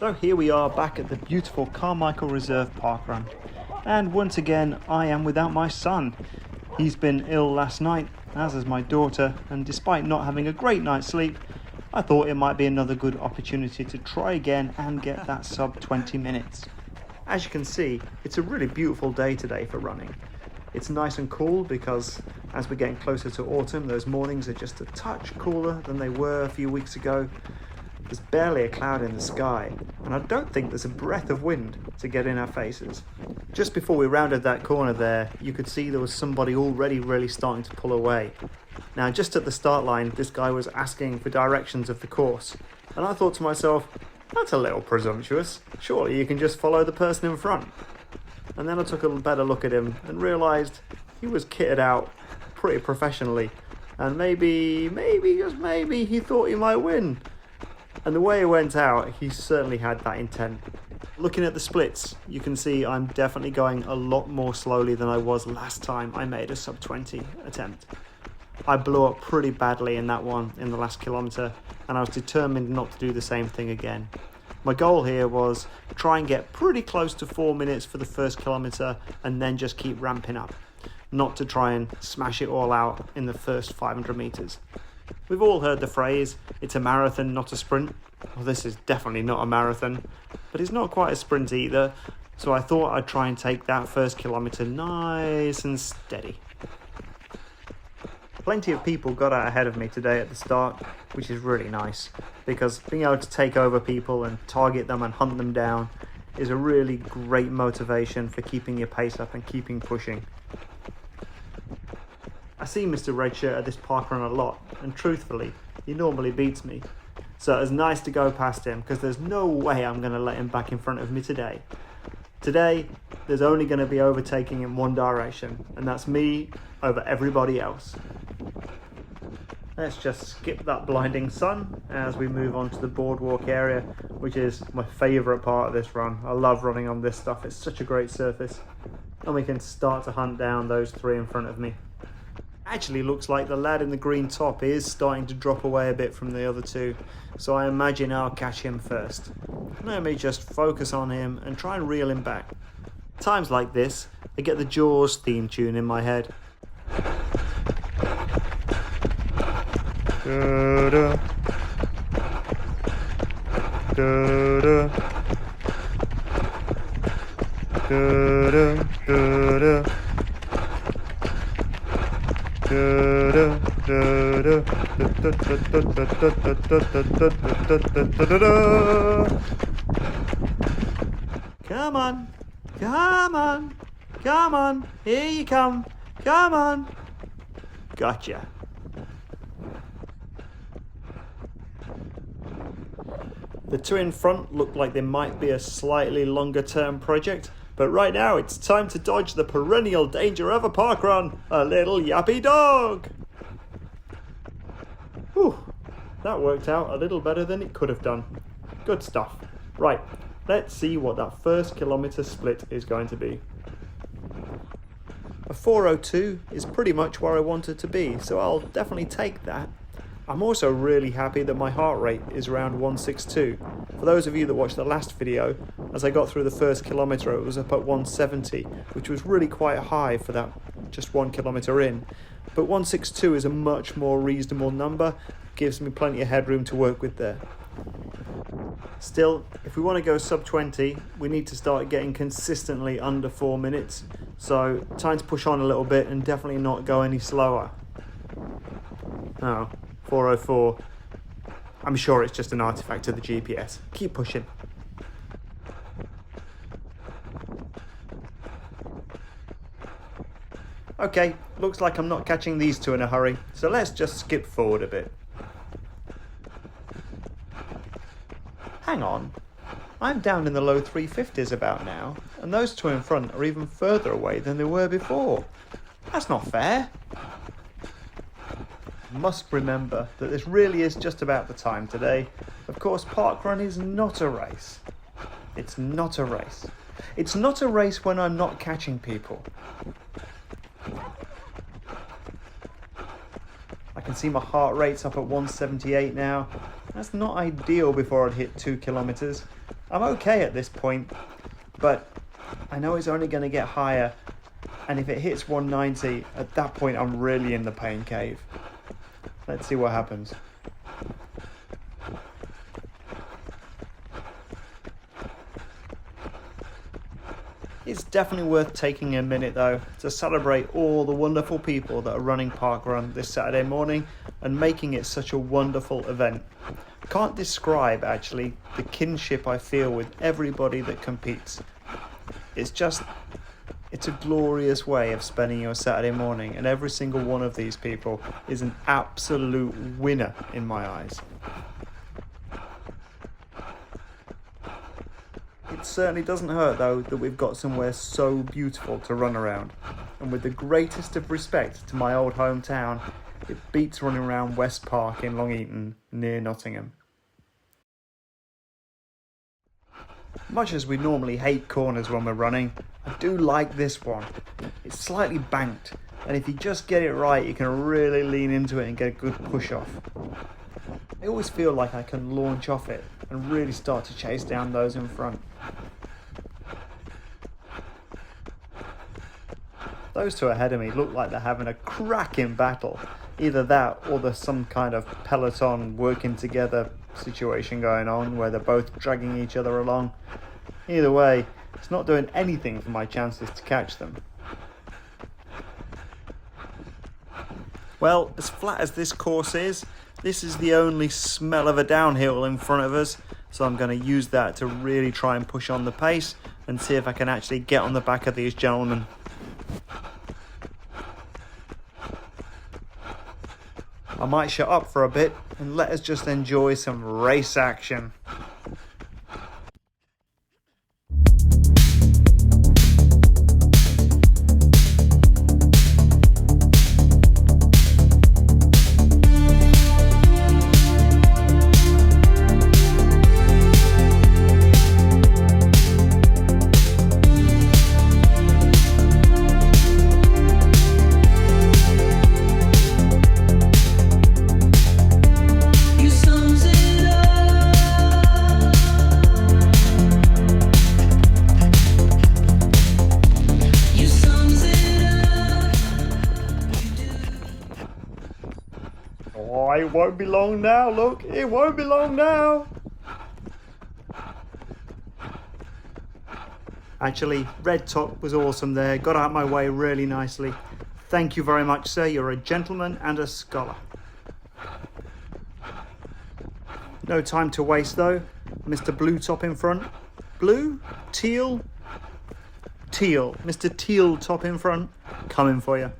So here we are back at the beautiful Carmichael Reserve parkrun, and once again I am without my son. He's been ill last night, as is my daughter, and despite not having a great night's sleep, I thought it might be another good opportunity to try again and get that sub 20 minutes. As you can see, it's a really beautiful day today for running. It's nice and cool because as we're getting closer to autumn, those mornings are just a touch cooler than they were a few weeks ago. There's barely a cloud in the sky, and I don't think there's a breath of wind to get in our faces. Just before we rounded that corner there, you could see there was somebody already really starting to pull away. Now, just at the start line, this guy was asking for directions of the course, and I thought to myself, that's a little presumptuous. Surely you can just follow the person in front. And then I took a better look at him and realised he was kitted out pretty professionally, and maybe, just maybe, he thought he might win. And the way it went out, he certainly had that intent. Looking at the splits, you can see I'm definitely going a lot more slowly than I was last time I made a sub 20 attempt. I blew up pretty badly in that one in the last kilometre, and I was determined not to do the same thing again. My goal here was try and get pretty close to 4 minutes for the first kilometre and then just keep ramping up, not to try and smash it all out in the first 500 metres. We've all heard the phrase, it's a marathon, not a sprint. Well, this is definitely not a marathon, but it's not quite a sprint either, so I thought I'd try and take that first kilometre nice and steady. Plenty of people got out ahead of me today at the start, which is really nice, because being able to take over people and target them and hunt them down is a really great motivation for keeping your pace up and keeping pushing. I see Mr. Redshirt at this parkrun a lot, and truthfully, he normally beats me. So it was nice to go past him, because there's no way I'm going to let him back in front of me today. Today, there's only going to be overtaking in one direction, and that's me over everybody else. Let's just skip that blinding sun as we move on to the boardwalk area, which is my favourite part of this run. I love running on this stuff, it's such a great surface. And we can start to hunt down those three in front of me. Actually looks like the lad in the green top is starting to drop away a bit from the other two, so I imagine I'll catch him first. Let me just focus on him and try and reel him back. Times like this, I get the Jaws theme tune in my head. Da-da. Da-da. Da-da. Da-da. Come on, come on, come on, here you come, come on. Gotcha. The two in front look like they might be a slightly longer term project, but right now it's time to dodge the perennial danger of a parkrun, a little yappy dog. Whew, that worked out a little better than it could have done. Good stuff. Right, let's see what that first kilometre split is going to be. A 4:02 is pretty much where I wanted to be, so I'll definitely take that. I'm also really happy that my heart rate is around 162. For those of you that watched the last video, as I got through the first kilometre it was up at 170, which was really quite high for that just 1 kilometre in. But 162 is a much more reasonable number, gives me plenty of headroom to work with there. Still, if we want to go sub 20, we need to start getting consistently under 4 minutes, so time to push on a little bit and definitely not go any slower. Oh. 4:04. I'm sure it's just an artifact of the GPS. Keep pushing. Okay, looks like I'm not catching these two in a hurry, so let's just skip forward a bit. Hang on, I'm down in the low 350s about now, and those two in front are even further away than they were before. That's not fair. Must remember that this really is just about the time today. Of course, parkrun is not a race. It's not a race. It's not a race when I'm not catching people. I can see my heart rate's up at 178 now. That's not ideal before I'd hit 2 kilometers. I'm okay at this point, but I know it's only going to get higher, and if it hits 190, at that point I'm really in the pain cave. Let's see what happens. It's definitely worth taking a minute though to celebrate all the wonderful people that are running parkrun this Saturday morning and making it such a wonderful event. Can't describe actually the kinship I feel with everybody that competes. It's a glorious way of spending your Saturday morning, and every single one of these people is an absolute winner in my eyes. It certainly doesn't hurt though that we've got somewhere so beautiful to run around, and with the greatest of respect to my old hometown, it beats running around West Park in Long Eaton near Nottingham. Much as we normally hate corners when we're running, I do like this one. It's slightly banked, and if you just get it right, you can really lean into it and get a good push off. I always feel like I can launch off it and really start to chase down those in front. Those two ahead of me look like they're having a cracking battle. Either that or there's some kind of peloton working together situation going on where they're both dragging each other along. Either way, it's not doing anything for my chances to catch them. Well, as flat as this course is, this is the only smell of a downhill in front of us, so I'm going to use that to really try and push on the pace and see if I can actually get on the back of these gentlemen. I might shut up for a bit and let us just enjoy some race action. Oh, it won't be long now, look, it won't be long now. Actually, Red Top was awesome there, got out my way really nicely. Thank you very much, sir, you're a gentleman and a scholar. No time to waste though, Mr. Blue Top in front. Blue? Teal? Teal, Mr. Teal Top in front, coming for you.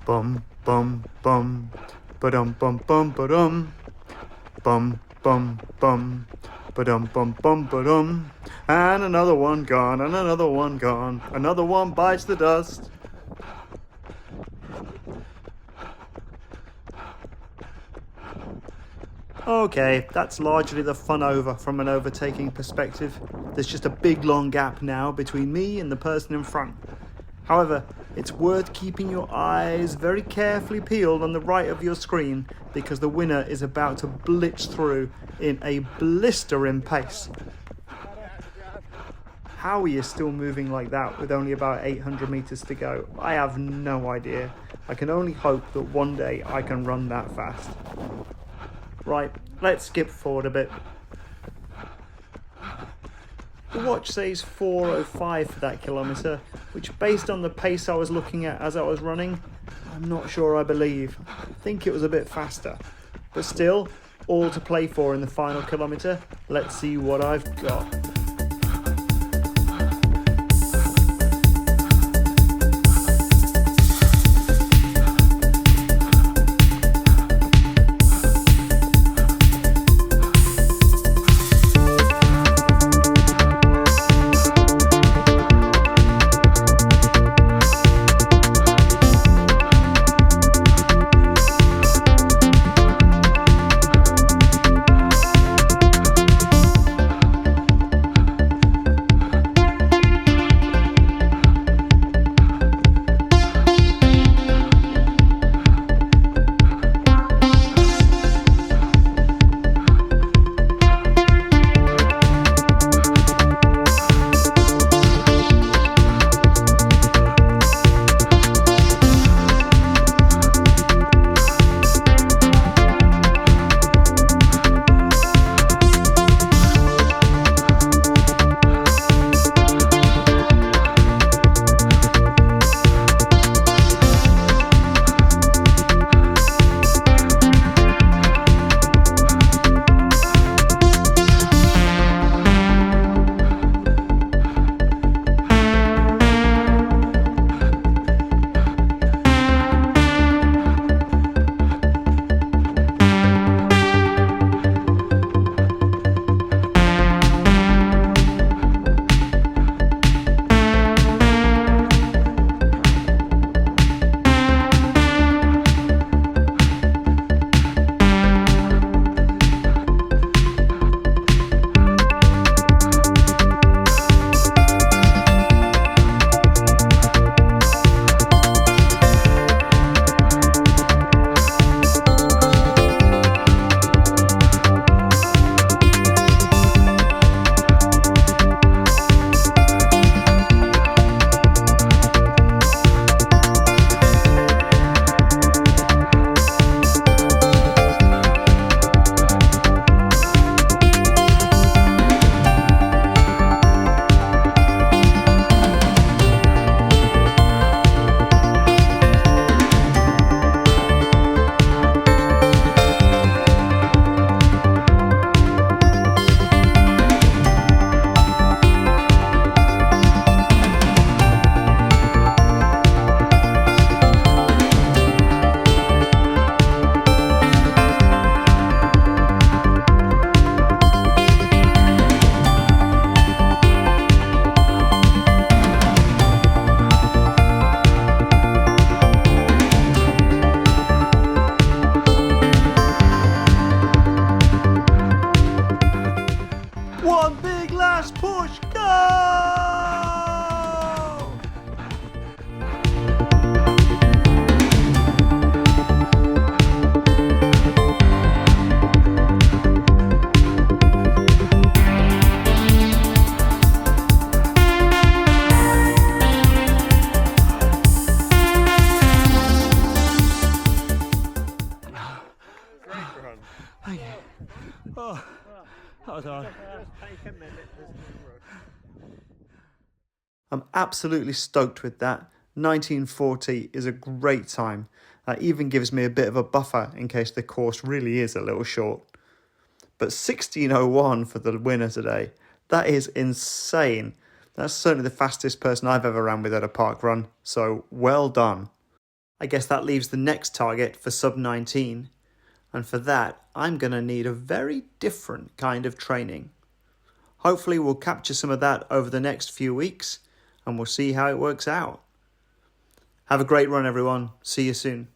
Bum bum bum, ba-dum bum bum ba-dum, bum bum bum, ba-dum bum bum ba-dum, and another one gone, and another one gone, another one bites the dust. Okay, that's largely the fun over from an overtaking perspective. There's just a big long gap now between me and the person in front. However, it's worth keeping your eyes very carefully peeled on the right of your screen because the winner is about to blitz through in a blistering pace. How are you still moving like that with only about 800 meters to go? I have no idea. I can only hope that one day I can run that fast. Right, let's skip forward a bit. The watch says 4:05 for that kilometre, which based on the pace I was looking at as I was running, I'm not sure I believe. I think it was a bit faster. But still, all to play for in the final kilometre. Let's see what I've got. One big last push, go! Thank you. Oh, that was hard. Take a minute, there's no rush. I'm absolutely stoked with that. 1940 is a great time. That even gives me a bit of a buffer in case the course really is a little short. But 16:01 for the winner today, that is insane. That's certainly the fastest person I've ever ran with at a park run, so well done. I guess that leaves the next target for sub 19. And for that, I'm going to need a very different kind of training. Hopefully we'll capture some of that over the next few weeks, and we'll see how it works out. Have a great run, everyone. See you soon.